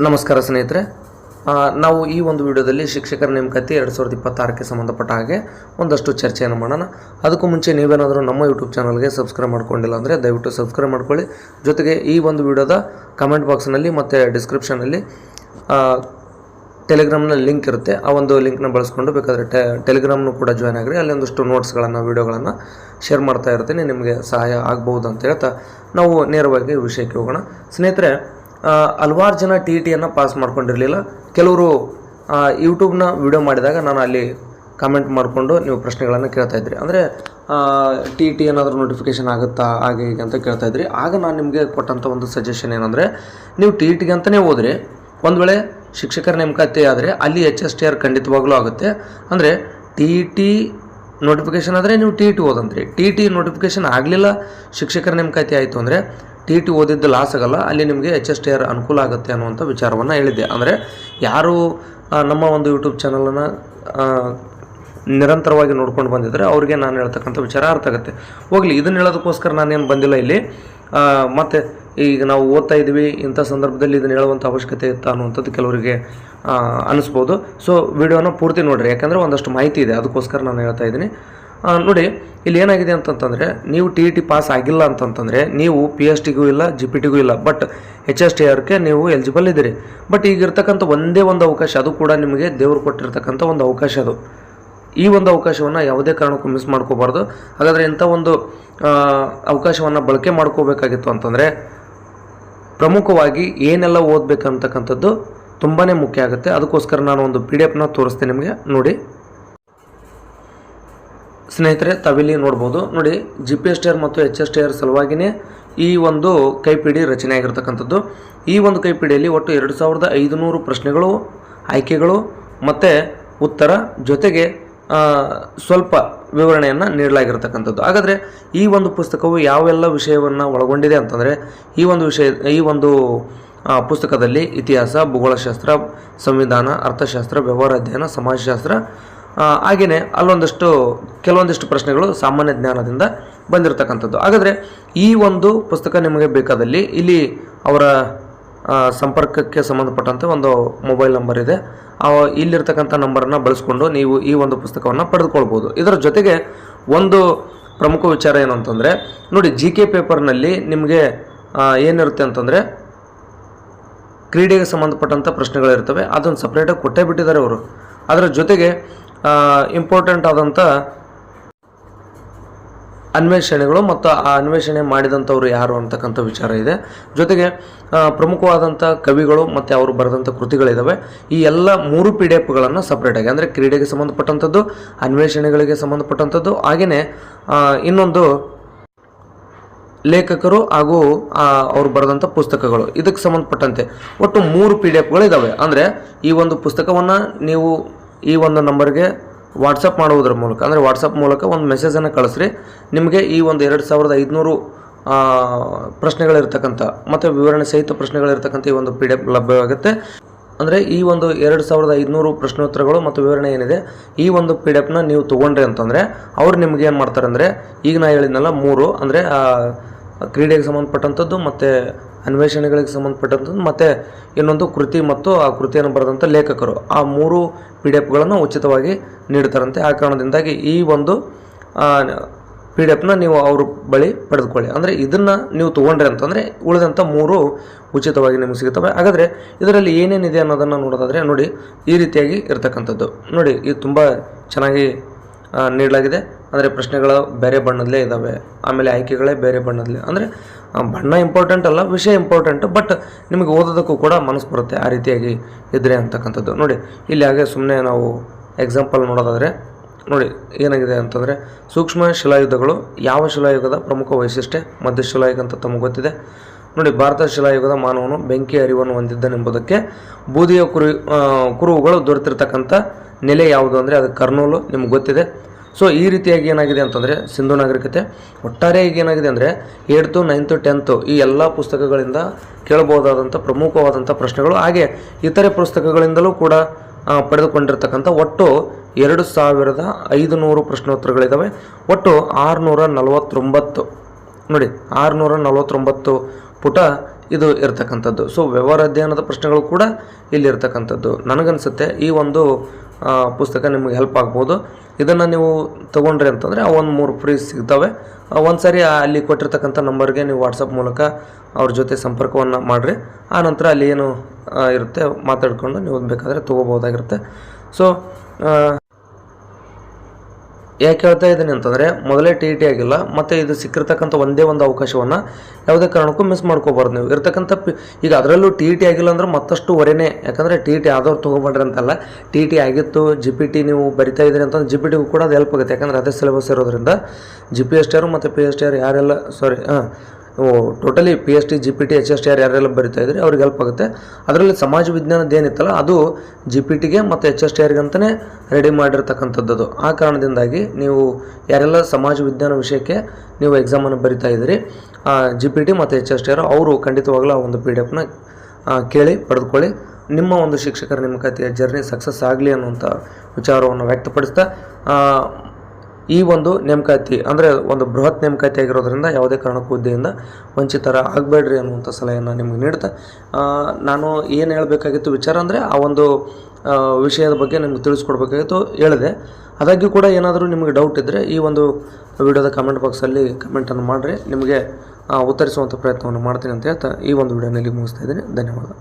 ನಮಸ್ಕಾರ ಸ್ನೇಹಿತರೆ, ನಾವು ಈ ಒಂದು ವಿಡಿಯೋದಲ್ಲಿ ಶಿಕ್ಷಕರ ನೇಮಕಾತಿ 2026ಕ್ಕೆ ಸಂಬಂಧಪಟ್ಟ ಹಾಗೆ ಒಂದಷ್ಟು ಚರ್ಚೆಯನ್ನು ಮಾಡೋಣ. ಅದಕ್ಕೂ ಮುಂಚೆ ನೀವೇನಾದರೂ ನಮ್ಮ ಯೂಟ್ಯೂಬ್ ಚಾನಲ್ಗೆ ಸಬ್ಸ್ಕ್ರೈಬ್ ಮಾಡ್ಕೊಂಡಿಲ್ಲ ಅಂದರೆ ದಯವಿಟ್ಟು ಸಬ್ಸ್ಕ್ರೈಬ್ ಮಾಡ್ಕೊಳ್ಳಿ. ಜೊತೆಗೆ ಈ ಒಂದು ವಿಡಿಯೋದ ಕಮೆಂಟ್ ಬಾಕ್ಸ್ನಲ್ಲಿ ಮತ್ತು ಡಿಸ್ಕ್ರಿಪ್ಷನಲ್ಲಿ ಟೆಲಿಗ್ರಾಮ್ನ ಲಿಂಕ್ ಇರುತ್ತೆ. ಆ ಒಂದು ಲಿಂಕ್ನ ಬಳಸ್ಕೊಂಡು ಬೇಕಾದರೆ ಟೆಲಿಗ್ರಾಮ್ನು ಕೂಡ ಜಾಯ್ನ್ ಆಗಿರಿ. ಅಲ್ಲಿ ಒಂದಷ್ಟು ನೋಟ್ಸ್ಗಳನ್ನು ವೀಡಿಯೋಗಳನ್ನು ಶೇರ್ ಮಾಡ್ತಾ ಇರ್ತೀನಿ, ನಿಮಗೆ ಸಹಾಯ ಆಗ್ಬೋದು ಅಂತ ಹೇಳ್ತಾ ನಾವು ನೇರವಾಗಿ ವಿಷಯಕ್ಕೆ ಹೋಗೋಣ. ಸ್ನೇಹಿತರೆ, ಹಲವಾರು ಜನ ಟಿ ಟಿಯನ್ನು ಪಾಸ್ ಮಾಡ್ಕೊಂಡಿರಲಿಲ್ಲ. ಕೆಲವರು ಯೂಟ್ಯೂಬ್ನ ವಿಡಿಯೋ ಮಾಡಿದಾಗ ನಾನು ಅಲ್ಲಿ ಕಾಮೆಂಟ್ ಮಾಡಿಕೊಂಡು ನೀವು ಪ್ರಶ್ನೆಗಳನ್ನು ಕೇಳ್ತಾಯಿದ್ರಿ. ಅಂದರೆ ಟಿ ಟಿ ಏನಾದರೂ ನೋಟಿಫಿಕೇಷನ್ ಆಗುತ್ತಾ ಹಾಗೆ ಹೀಗೆ ಅಂತ ಕೇಳ್ತಾಯಿದ್ರಿ. ಆಗ ನಾನು ನಿಮಗೆ ಕೊಟ್ಟಂಥ ಒಂದು ಸಜೆಷನ್ ಏನಂದರೆ, ನೀವು ಟಿ ಟಿಗೆ ಅಂತಲೇ ಹೋದ್ರಿ, ಒಂದು ವೇಳೆ ಶಿಕ್ಷಕರ ನೇಮಕಾತಿ ಆದರೆ ಅಲ್ಲಿ HSTR ಖಂಡಿತವಾಗ್ಲೂ ಆಗುತ್ತೆ. ಅಂದರೆ ಟಿ ಟಿ ನೋಟಿಫಿಕೇಷನ್ ಆದರೆ ನೀವು ಟಿ ಟಿ ಓದಂತ್ರಿ. ಟಿ ಟಿ ನೋಟಿಫಿಕೇಷನ್ ಆಗಲಿಲ್ಲ, ಶಿಕ್ಷಕರ ನೇಮಕಾತಿ ಆಯಿತು ಅಂದರೆ ಟಿ ಟಿ ಓದಿದ್ದು ಲಾಸ್ ಆಗಲ್ಲ, ಅಲ್ಲಿ ನಿಮಗೆ HSTR ಅನುಕೂಲ ಆಗುತ್ತೆ ಅನ್ನುವಂಥ ವಿಚಾರವನ್ನು ಹೇಳಿದ್ದೆ. ಅಂದರೆ ಯಾರು ನಮ್ಮ ಒಂದು ಯೂಟ್ಯೂಬ್ ಚಾನಲನ್ನು ನಿರಂತರವಾಗಿ ನೋಡ್ಕೊಂಡು ಬಂದಿದ್ದರೆ ಅವ್ರಿಗೆ ನಾನು ಹೇಳ್ತಕ್ಕಂಥ ವಿಚಾರ ಅರ್ಥ ಆಗುತ್ತೆ. ಹೋಗಲಿ, ಇದನ್ನು ಹೇಳೋದಕ್ಕೋಸ್ಕರ ನಾನೇನು ಬಂದಿಲ್ಲ ಇಲ್ಲಿ. ಮತ್ತು ಈಗ ನಾವು ಓದ್ತಾ ಇದ್ದೀವಿ, ಇಂಥ ಸಂದರ್ಭದಲ್ಲಿ ಇದನ್ನು ಹೇಳುವಂಥ ಅವಶ್ಯಕತೆ ಇತ್ತು ಅನ್ನುವಂಥದ್ದು ಕೆಲವರಿಗೆ ಅನಿಸ್ಬೋದು. ಸೊ ವಿಡಿಯೋನ ಪೂರ್ತಿ ನೋಡಿರಿ, ಯಾಕಂದರೆ ಒಂದಷ್ಟು ಮಾಹಿತಿ ಇದೆ, ಅದಕ್ಕೋಸ್ಕರ ನಾನು ಹೇಳ್ತಾ ಇದ್ದೀನಿ. ನೋಡಿ, ಇಲ್ಲಿ ಏನಾಗಿದೆ ಅಂತಂತಂದರೆ, ನೀವು ಟಿ ಟಿ ಪಾಸ್ ಆಗಿಲ್ಲ ಅಂತಂತಂದರೆ ನೀವು PST ಗೂ ಇಲ್ಲ, GPT ಗೂ ಇಲ್ಲ, ಬಟ್ HSTRಗೆ ನೀವು ಎಲಿಜಿಬಲ್ ಇದ್ದೀರಿ. ಬಟ್ ಈಗಿರ್ತಕ್ಕಂಥ ಒಂದೇ ಒಂದು ಅವಕಾಶ, ಅದು ಕೂಡ ನಿಮಗೆ ದೇವರು ಕೊಟ್ಟಿರ್ತಕ್ಕಂಥ ಒಂದು ಅವಕಾಶ. ಅದು ಈ ಒಂದು ಅವಕಾಶವನ್ನು ಯಾವುದೇ ಕಾರಣಕ್ಕೂ ಮಿಸ್ ಮಾಡ್ಕೋಬಾರ್ದು. ಹಾಗಾದರೆ ಇಂಥ ಒಂದು ಅವಕಾಶವನ್ನು ಬಳಕೆ ಮಾಡ್ಕೋಬೇಕಾಗಿತ್ತು ಅಂತಂದರೆ ಪ್ರಮುಖವಾಗಿ ಏನೆಲ್ಲ ಓದಬೇಕಂತಕ್ಕಂಥದ್ದು ತುಂಬಾ ಮುಖ್ಯ ಆಗುತ್ತೆ. ಅದಕ್ಕೋಸ್ಕರ ನಾನು ಒಂದು PDF ತೋರಿಸ್ತೇನೆ ನಿಮಗೆ. ನೋಡಿ ಸ್ನೇಹಿತರೆ, ತಾವಿಲ್ಲಿ ನೋಡ್ಬೋದು. ನೋಡಿ, GPSTR ಮತ್ತು HSTR ಸಲುವಾಗಿಯೇ ಈ ಒಂದು ಕೈಪಿಡಿ ರಚನೆ ಆಗಿರ್ತಕ್ಕಂಥದ್ದು. ಈ ಒಂದು ಕೈಪಿಡಿಯಲ್ಲಿ ಒಟ್ಟು 2500 ಪ್ರಶ್ನೆಗಳು, ಆಯ್ಕೆಗಳು ಮತ್ತು ಉತ್ತರ ಜೊತೆಗೆ ಸ್ವಲ್ಪ ವಿವರಣೆಯನ್ನು ನೀಡಲಾಗಿರ್ತಕ್ಕಂಥದ್ದು. ಹಾಗಾದರೆ ಈ ಒಂದು ಪುಸ್ತಕವು ಯಾವೆಲ್ಲ ವಿಷಯವನ್ನು ಒಳಗೊಂಡಿದೆ ಅಂತಂದರೆ, ಈ ಒಂದು ಪುಸ್ತಕದಲ್ಲಿ ಇತಿಹಾಸ, ಭೂಗೋಳಶಾಸ್ತ್ರ, ಸಂವಿಧಾನ, ಅರ್ಥಶಾಸ್ತ್ರ, ವ್ಯವಹಾರ ಅಧ್ಯಯನ, ಸಮಾಜಶಾಸ್ತ್ರ, ಹಾಗೆಯೇ ಕೆಲವೊಂದಿಷ್ಟು ಪ್ರಶ್ನೆಗಳು ಸಾಮಾನ್ಯ ಜ್ಞಾನದಿಂದ ಬಂದಿರತಕ್ಕಂಥದ್ದು. ಹಾಗಾದರೆ ಈ ಒಂದು ಪುಸ್ತಕ ನಿಮಗೆ ಬೇಕಾದಲ್ಲಿ ಇಲ್ಲಿ ಅವರ ಸಂಪರ್ಕಕ್ಕೆ ಸಂಬಂಧಪಟ್ಟಂತೆ ಒಂದು ಮೊಬೈಲ್ ನಂಬರ್ ಇದೆ. ಇಲ್ಲಿರ್ತಕ್ಕಂಥ ನಂಬರನ್ನು ಬಳಸ್ಕೊಂಡು ನೀವು ಈ ಒಂದು ಪುಸ್ತಕವನ್ನು ಪಡೆದುಕೊಳ್ಬೋದು. ಇದರ ಜೊತೆಗೆ ಒಂದು ಪ್ರಮುಖ ವಿಚಾರ ಏನು ಅಂತಂದರೆ, ನೋಡಿ, GK ಪೇಪರ್ನಲ್ಲಿ ನಿಮಗೆ ಏನಿರುತ್ತೆ ಅಂತಂದರೆ ಕ್ರೀಡೆಗೆ ಸಂಬಂಧಪಟ್ಟಂಥ ಪ್ರಶ್ನೆಗಳಿರ್ತವೆ. ಅದನ್ನು ಸಪ್ರೇಟಾಗಿ ಕೊಟ್ಟೇ ಬಿಟ್ಟಿದ್ದಾರೆ ಅವರು. ಅದರ ಜೊತೆಗೆ ಇಂಪಾರ್ಟೆಂಟ್ ಆದಂಥ ಅನ್ವೇಷಣೆಗಳು ಮತ್ತು ಆ ಅನ್ವೇಷಣೆ ಮಾಡಿದಂಥವ್ರು ಯಾರು ಅಂತಕ್ಕಂಥ ವಿಚಾರ ಇದೆ. ಜೊತೆಗೆ ಪ್ರಮುಖವಾದಂಥ ಕವಿಗಳು ಮತ್ತು ಅವರು ಬರೆದಂಥ ಕೃತಿಗಳಿದ್ದಾವೆ. ಈ ಎಲ್ಲ 3 PDF ಸಪ್ರೇಟಾಗಿ, ಅಂದರೆ ಕ್ರೀಡೆಗೆ ಸಂಬಂಧಪಟ್ಟಂಥದ್ದು, ಅನ್ವೇಷಣೆಗಳಿಗೆ ಸಂಬಂಧಪಟ್ಟಂಥದ್ದು, ಹಾಗೆಯೇ ಇನ್ನೊಂದು ಲೇಖಕರು ಹಾಗೂ ಅವರು ಬರೆದಂಥ ಪುಸ್ತಕಗಳು, ಇದಕ್ಕೆ ಸಂಬಂಧಪಟ್ಟಂತೆ ಒಟ್ಟು 3 PDF ಅಂದರೆ ಈ ಒಂದು ಪುಸ್ತಕವನ್ನು ನೀವು ಈ ಒಂದು ನಂಬರ್ಗೆ ವಾಟ್ಸಪ್ ಮಾಡುವುದರ ಮೂಲಕ, ಅಂದರೆ ವಾಟ್ಸಪ್ ಮೂಲಕ ಒಂದು ಮೆಸೇಜನ್ನು ಕಳಿಸ್ರಿ. ನಿಮಗೆ ಈ ಒಂದು 2500 ಪ್ರಶ್ನೆಗಳಿರ್ತಕ್ಕಂಥ ಮತ್ತು ವಿವರಣೆ ಸಹಿತ ಪ್ರಶ್ನೆಗಳಿರ್ತಕ್ಕಂಥ ಈ ಒಂದು PDF ಲಭ್ಯವಾಗುತ್ತೆ. ಅಂದರೆ ಈ ಒಂದು 2500 ಪ್ರಶ್ನೋತ್ತರಗಳು ಮತ್ತು ವಿವರಣೆ ಏನಿದೆ, ಈ ಒಂದು PDF ನೀವು ತೊಗೊಂಡ್ರಿ ಅಂತಂದರೆ ಅವ್ರು ನಿಮ್ಗೆ ಏನು ಮಾಡ್ತಾರೆ ಅಂದರೆ, ಈಗ ನಾನು ಹೇಳಿದ್ನಲ್ಲ 3, ಅಂದರೆ ಕ್ರೀಡೆಗೆ ಸಂಬಂಧಪಟ್ಟಂಥದ್ದು ಮತ್ತು ಅನ್ವೇಷಣೆಗಳಿಗೆ ಸಂಬಂಧಪಟ್ಟಂಥದ್ದು ಮತ್ತು ಇನ್ನೊಂದು ಕೃತಿ ಮತ್ತು ಆ ಕೃತಿಯನ್ನು ಬರೆದಂಥ ಲೇಖಕರು, ಆ 3 PDF ಉಚಿತವಾಗಿ ನೀಡ್ತಾರಂತೆ. ಆ ಕಾರಣದಿಂದಾಗಿ ಈ ಒಂದು PDF ನೀವು ಅವ್ರ ಬಳಿ ಪಡೆದುಕೊಳ್ಳಿ. ಅಂದರೆ ಇದನ್ನು ನೀವು ತೊಗೊಂಡ್ರಿ ಅಂತಂದರೆ ಉಳಿದಂಥ 3 ಉಚಿತವಾಗಿ ನಿಮಗೆ ಸಿಗುತ್ತವೆ. ಹಾಗಾದರೆ ಇದರಲ್ಲಿ ಏನೇನಿದೆ ಅನ್ನೋದನ್ನು ನೋಡೋದಾದರೆ, ನೋಡಿ, ಈ ರೀತಿಯಾಗಿ ಇರ್ತಕ್ಕಂಥದ್ದು. ನೋಡಿ, ಇದು ತುಂಬ ಚೆನ್ನಾಗಿ ನೀಡಲಾಗಿದೆ. ಅಂದರೆ ಪ್ರಶ್ನೆಗಳು ಬೇರೆ ಬಣ್ಣದಲ್ಲೇ ಇದ್ದಾವೆ, ಆಮೇಲೆ ಆಯ್ಕೆಗಳೇ ಬೇರೆ ಬಣ್ಣದಲ್ಲೇ. ಅಂದರೆ ಬಣ್ಣ ಇಂಪಾರ್ಟೆಂಟ್ ಅಲ್ಲ, ವಿಷಯ ಇಂಪಾರ್ಟೆಂಟ್, ಬಟ್ ನಿಮಗೆ ಓದೋದಕ್ಕೂ ಕೂಡ ಮನಸ್ಸು ಬರುತ್ತೆ ಆ ರೀತಿಯಾಗಿ ಇದ್ದರೆ ಅಂತಕ್ಕಂಥದ್ದು. ನೋಡಿ, ಇಲ್ಲಿ ಹಾಗೆ ಸುಮ್ಮನೆ ನಾವು ಎಕ್ಸಾಂಪಲ್ ನೋಡೋದಾದರೆ, ನೋಡಿ ಏನಾಗಿದೆ ಅಂತಂದರೆ, ಸೂಕ್ಷ್ಮ ಶಿಲಾಯುಧಗಳು ಯಾವ ಶಿಲಾಯುಗದ ಪ್ರಮುಖ ವೈಶಿಷ್ಟ್ಯ? ಮಧ್ಯಶಿಲಾಯುಗ ಅಂತ ತಮಗೆ ಗೊತ್ತಿದೆ. ನೋಡಿ, ಭಾರತ ಶಿಲಾಯುಗದ ಮಾನವನು ಬೆಂಕಿ ಅರಿವನ್ನು ಹೊಂದಿದ್ದನೆಂಬುದಕ್ಕೆ ಬೂದಿಯ ಕುರುಹುಗಳು ದೊರೆತಿರ್ತಕ್ಕಂಥ ನೆಲೆ ಯಾವುದು ಅಂದರೆ ಅದು ಕರ್ನೂಲು, ನಿಮ್ಗೆ ಗೊತ್ತಿದೆ. ಸೊ ಈ ರೀತಿಯಾಗಿ ಏನಾಗಿದೆ ಅಂತಂದರೆ ಸಿಂಧು ನಾಗರಿಕತೆ. ಒಟ್ಟಾರೆ ಈಗ ಏನಾಗಿದೆ ಅಂದರೆ 8th, 9th, 10th ಈ ಎಲ್ಲ ಪುಸ್ತಕಗಳಿಂದ ಕೇಳಬಹುದಾದಂಥ ಪ್ರಮುಖವಾದಂಥ ಪ್ರಶ್ನೆಗಳು, ಹಾಗೆ ಇತರೆ ಪುಸ್ತಕಗಳಿಂದಲೂ ಕೂಡ ಪಡೆದುಕೊಂಡಿರ್ತಕ್ಕಂಥ ಒಟ್ಟು 2500 ಪ್ರಶ್ನೋತ್ತರಗಳಿದ್ದಾವೆ. ಒಟ್ಟು 649, ನೋಡಿ 649 ಪುಟ ಇದು ಇರ್ತಕ್ಕಂಥದ್ದು. ಸೊ ವ್ಯವಹಾರ ಅಧ್ಯಯನದ ಪ್ರಶ್ನೆಗಳು ಕೂಡ ಇಲ್ಲಿ ಇರ್ತಕ್ಕಂಥದ್ದು. ನನಗನ್ಸುತ್ತೆ ಈ ಒಂದು ಪುಸ್ತಕ ನಿಮಗೆ ಹೆಲ್ಪ್ ಆಗ್ಬೋದು. ಇದನ್ನು ನೀವು ತೊಗೊಂಡ್ರಿ ಅಂತಂದರೆ ಒಂದು 3 ಫ್ರೀ ಸಿಗ್ತವೆ. ಒಂದು ಸಾರಿ ಅಲ್ಲಿ ಕೊಟ್ಟಿರ್ತಕ್ಕಂಥ ನಂಬರ್ಗೆ ನೀವು ವಾಟ್ಸಪ್ ಮೂಲಕ ಅವ್ರ ಜೊತೆ ಸಂಪರ್ಕವನ್ನು ಮಾಡಿರಿ. ಆ ನಂತರ ಅಲ್ಲಿ ಏನು ಇರುತ್ತೆ ಮಾತಾಡಿಕೊಂಡು ನೀವು ಬೇಕಾದರೆ ತೊಗೋಬೋದಾಗಿರುತ್ತೆ. ಸೊ ಯಾಕೆ ಹೇಳ್ತಾ ಇದ್ದೀನಿ ಅಂತಂದರೆ ಮೊದಲೇ TET ಆಗಿಲ್ಲ, ಮತ್ತು ಇದು ಸಿಕ್ಕಿರ್ತಕ್ಕಂಥ ಒಂದೇ ಒಂದು ಅವಕಾಶವನ್ನು ಯಾವುದೇ ಕಾರಣಕ್ಕೂ ಮಿಸ್ ಮಾಡ್ಕೋಬಾರ್ದು. ನೀವು ಇರ್ತಕ್ಕಂಥ ಈಗ ಅದರಲ್ಲೂ TET ಆಗಿಲ್ಲ ಅಂದ್ರೆ ಮತ್ತಷ್ಟು ಹೊರೆನೇ. ಯಾಕಂದರೆ TET ಆದವ್ರು ತೊಗೊಬೇಡ್ರಿ ಅಂತಲ್ಲ, TET ಆಗಿತ್ತು GPT ನೀವು ಬರಿತಾ ಇದ್ದೀರಿ ಅಂತಂದ್ರೆ GPTಗೂ ಕೂಡ ಅದು ಹೆಲ್ಪ್ ಆಗುತ್ತೆ. ಯಾಕಂದರೆ ಅದೇ ಸಿಲೆಬಸ್ ಇರೋದ್ರಿಂದ GPSTR ಮತ್ತು PSTR ಯಾರೆಲ್ಲ ಟೋಟಲಿ PST GPT HSTR ಯಾರೆಲ್ಲ ಬರಿತಾ ಇದ್ರಿ ಅವ್ರಿಗೆ ಹೆಲ್ಪ್ ಆಗುತ್ತೆ. ಅದರಲ್ಲಿ ಸಮಾಜ ವಿಜ್ಞಾನದ ಏನಿತ್ತಲ್ಲ ಅದು GPTಗೆ ಮತ್ತು HSTRಗೆ ಅಂತಲೇ ರೆಡಿ ಮಾಡಿರ್ತಕ್ಕಂಥದ್ದು. ಆ ಕಾರಣದಿಂದಾಗಿ ನೀವು ಯಾರೆಲ್ಲ ಸಮಾಜ ವಿಜ್ಞಾನ ವಿಷಯಕ್ಕೆ ನೀವು ಎಕ್ಸಾಮನ್ನು ಬರಿತಾ ಇದ್ದೀರಿ GPT ಮತ್ತು HSTR ಅವರು ಖಂಡಿತವಾಗ್ಲೂ ಆ ಒಂದು PDF ಕೇಳಿ ಪಡೆದುಕೊಳ್ಳಿ. ನಿಮ್ಮ ಒಂದು ಶಿಕ್ಷಕರ ನೇಮಕಾತಿಯ ಜರ್ನಿ ಸಕ್ಸಸ್ ಆಗಲಿ ಅನ್ನುವಂಥ ವಿಚಾರವನ್ನು ವ್ಯಕ್ತಪಡಿಸ್ತಾ ಈ ಒಂದು ನೇಮಕಾತಿ ಅಂದರೆ ಒಂದು ಬೃಹತ್ ನೇಮಕಾತಿ ಆಗಿರೋದ್ರಿಂದ ಯಾವುದೇ ಕಾರಣಕ್ಕೂ ಹುದ್ದೆಯಿಂದ ವಂಚಿತರ ಆಗಬೇಡ್ರಿ ಅನ್ನುವಂಥ ಸಲಹೆಯನ್ನು ನಿಮಗೆ ನೀಡ್ತಾ ನಾನು ಏನು ಹೇಳಬೇಕಾಗಿತ್ತು ವಿಚಾರ ಅಂದರೆ ಆ ಒಂದು ವಿಷಯದ ಬಗ್ಗೆ ನಿಮಗೆ ತಿಳಿಸ್ಕೊಡ್ಬೇಕಾಗಿತ್ತು ಹೇಳಿದೆ. ಆದಾಗ್ಯೂ ಕೂಡ ಏನಾದರೂ ನಿಮಗೆ ಡೌಟ್ ಇದ್ದರೆ ಈ ಒಂದು ವಿಡಿಯೋದ ಕಮೆಂಟ್ ಬಾಕ್ಸಲ್ಲಿ ಕಮೆಂಟನ್ನು ಮಾಡಿರಿ. ನಿಮಗೆ ಉತ್ತರಿಸುವಂಥ ಪ್ರಯತ್ನವನ್ನು ಮಾಡ್ತೀನಿ ಅಂತ ಹೇಳ್ತಾ ಈ ಒಂದು ವಿಡಿಯೋನಲ್ಲಿ ಮುಗಿಸ್ತಾ ಇದ್ದೀನಿ. ಧನ್ಯವಾದ.